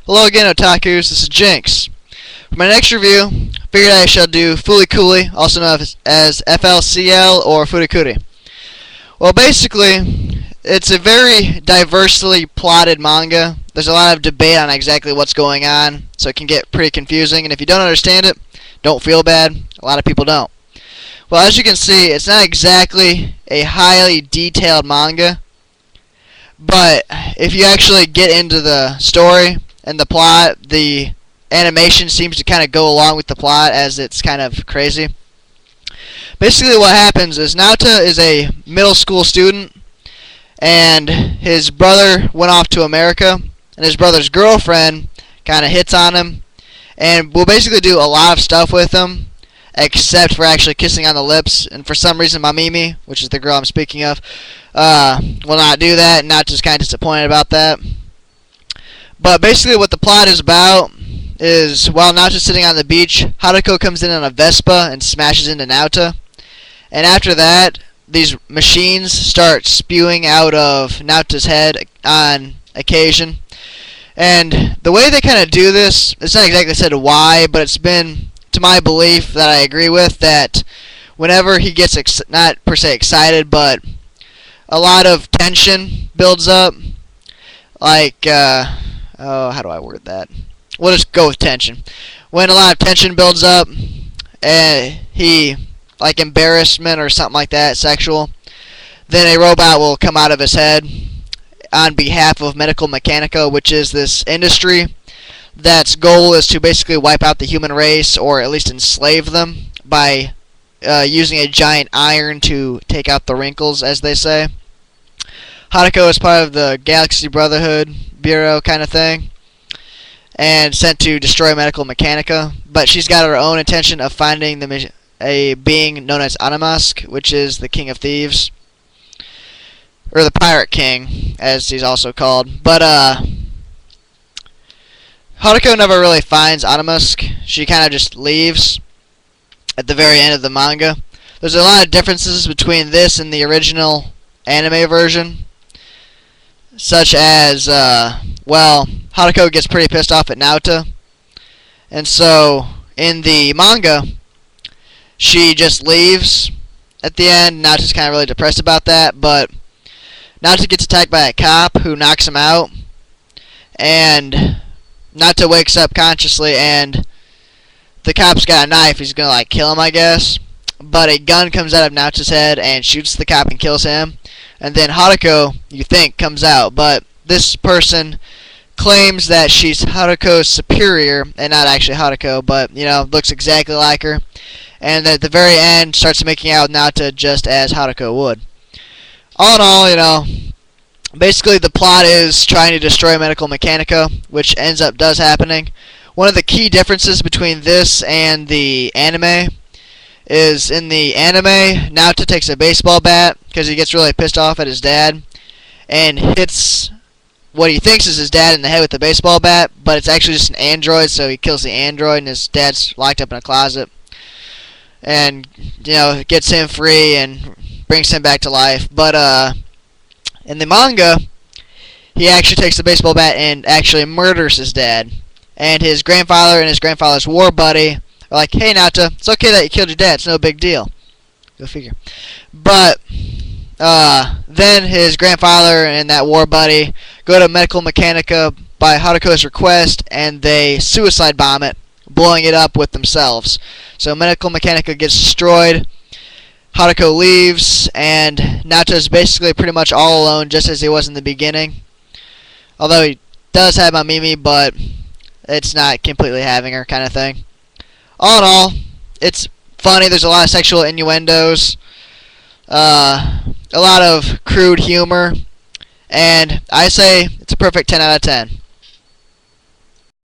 Hello again, otakus. This is Jinx. For my next review, I figured I shall do Fooly also known as FLCL or Furikuri. Well, basically, it's a very diversely plotted manga. There's a lot of debate on exactly what's going on, so it can get pretty confusing. And if you don't understand it, don't feel bad. A lot of people don't. Well, as you can see, it's not exactly a highly detailed manga, but if you actually get into the story and the plot, the animation seems to kind of go along with the plot as it's kind of crazy. Basically what happens is Naota is a middle school student, and his brother went off to America, and his brother's girlfriend kind of hits on him, and will basically do a lot of stuff with him, except for actually kissing on the lips. And for some reason Mamimi, which is the girl I'm speaking of, will not do that, and Naota's kind of disappointed about that. But basically what the plot is about is, while Naota's sitting on the beach, Haruko comes in on a Vespa and smashes into Naota. And after that, these machines start spewing out of Naota's head on occasion. And the way they kind of do this, it's not exactly said why, but it's been to my belief that I agree with, that whenever he gets, not per se excited, but a lot of tension builds up, like, how do I word that? We'll just go with tension. When a lot of tension builds up, he, like embarrassment or something like that, sexual, then a robot will come out of his head on behalf of Medical Mechanica, which is this industry that's goal is to basically wipe out the human race, or at least enslave them, by using a giant iron to take out the wrinkles, as they say. Haruko is part of the Galaxy Brotherhood Bureau kind of thing, and sent to destroy Medical Mechanica, but she's got her own intention of finding a being known as Animask, which is the King of Thieves, or the Pirate King, as he's also called. But Haruko never really finds Animask. She kind of just leaves at the very end of the manga. There's a lot of differences between this and the original anime version, such as, well, Haruko gets pretty pissed off at Naota, and so in the manga, she just leaves at the end. Naota's kind of really depressed about that, but Naota gets attacked by a cop who knocks him out, and Naota wakes up consciously, and the cop's got a knife. He's gonna like kill him, I guess, but a gun comes out of Naota's head and shoots the cop and kills him. And then Haruko, you think, comes out, but this person claims that she's Haruko's superior, and not actually Haruko, but, you know, looks exactly like her. And at the very end, starts making out with Naota just as Haruko would. All in all, you know, basically the plot is trying to destroy Medical Mechanica, which ends up does happening. One of the key differences between this and the anime is, in the anime, Naota takes a baseball bat because he gets really pissed off at his dad and hits what he thinks is his dad in the head with the baseball bat, but it's actually just an android, so he kills the android, and his dad's locked up in a closet, and, you know, gets him free and brings him back to life. But in the manga, he actually takes the baseball bat and actually murders his dad, and his grandfather and his grandfather's war buddy are like, "Hey Naota, it's okay that you killed your dad, it's no big deal." Go figure. But then his grandfather and that war buddy go to Medical Mechanica by Haruko's request, and they suicide bomb it, blowing it up with themselves. So Medical Mechanica gets destroyed, Haruko leaves, and Naota is basically pretty much all alone, just as he was in the beginning. Although he does have Mamimi, but it's not completely having her kind of thing. All in all, it's funny. There's a lot of sexual innuendos, a lot of crude humor, and I say it's a perfect 10 out of 10.